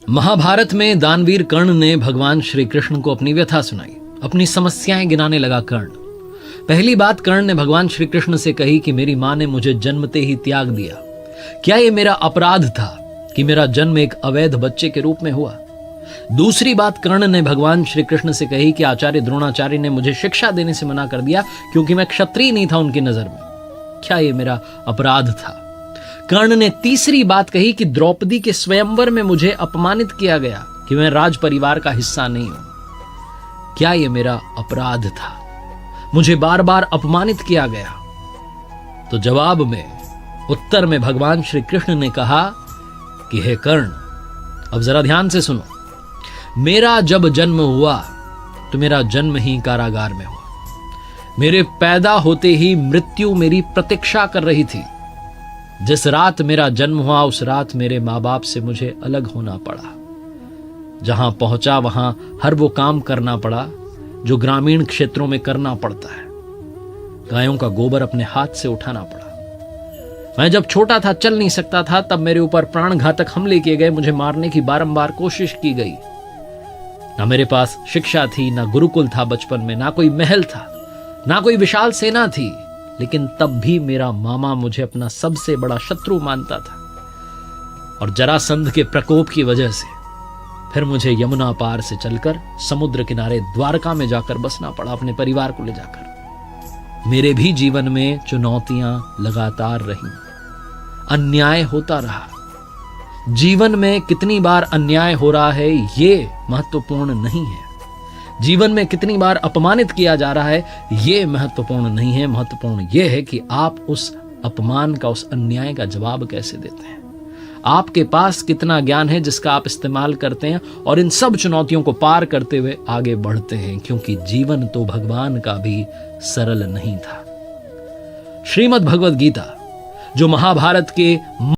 महाभारत में दानवीर कर्ण ने भगवान श्री कृष्ण को अपनी व्यथा सुनाई, अपनी समस्याएं गिनाने लगा कर्ण। पहली बात कर्ण ने भगवान श्री कृष्ण से कही कि मेरी मां ने मुझे जन्मते ही त्याग दिया। क्या यह मेरा अपराध था कि मेरा जन्म एक अवैध बच्चे के रूप में हुआ? दूसरी बात कर्ण ने भगवान श्री कृष्ण से कही कि आचार्य द्रोणाचार्य ने मुझे शिक्षा देने से मना कर दिया क्योंकि मैं क्षत्रिय नहीं था उनकी नजर में। क्या यह मेरा अपराध था? कर्ण ने तीसरी बात कही कि द्रौपदी के स्वयंवर में मुझे अपमानित किया गया कि मैं राज परिवार का हिस्सा नहीं हूं। क्या यह मेरा अपराध था? मुझे बार बार अपमानित किया गया। तो जवाब में, उत्तर में भगवान श्री कृष्ण ने कहा कि हे कर्ण, अब जरा ध्यान से सुनो। मेरा जब जन्म हुआ तो मेरा जन्म ही कारागार में हुआ। मेरे पैदा होते ही मृत्यु मेरी प्रतीक्षा कर रही थी। जिस रात मेरा जन्म हुआ उस रात मेरे मां बाप से मुझे अलग होना पड़ा। जहां पहुंचा वहां हर वो काम करना पड़ा जो ग्रामीण क्षेत्रों में करना पड़ता है। गायों का गोबर अपने हाथ से उठाना पड़ा। मैं जब छोटा था, चल नहीं सकता था, तब मेरे ऊपर प्राणघातक हमले किए गए। मुझे मारने की बारंबार कोशिश की गई। ना मेरे पास शिक्षा थी, ना गुरुकुल था बचपन में, ना कोई महल था, ना कोई विशाल सेना थी, लेकिन तब भी मेरा मामा मुझे अपना सबसे बड़ा शत्रु मानता था। और जरासंध के प्रकोप की वजह से फिर मुझे यमुना पार से चलकर समुद्र किनारे द्वारका में जाकर बसना पड़ा, अपने परिवार को ले जाकर। मेरे भी जीवन में चुनौतियां लगातार रहीं, अन्याय होता रहा। जीवन में कितनी बार अन्याय हो रहा है ये महत्वपूर्ण नहीं है। जीवन में कितनी बार अपमानित किया जा रहा है ये महत्वपूर्ण नहीं है। महत्वपूर्ण यह है कि आप उस अपमान का, उस अन्याय का जवाब कैसे देते हैं। आपके पास कितना ज्ञान है जिसका आप इस्तेमाल करते हैं और इन सब चुनौतियों को पार करते हुए आगे बढ़ते हैं, क्योंकि जीवन तो भगवान का भी सरल नहीं था। श्रीमद् भगवद गीता जो महाभारत के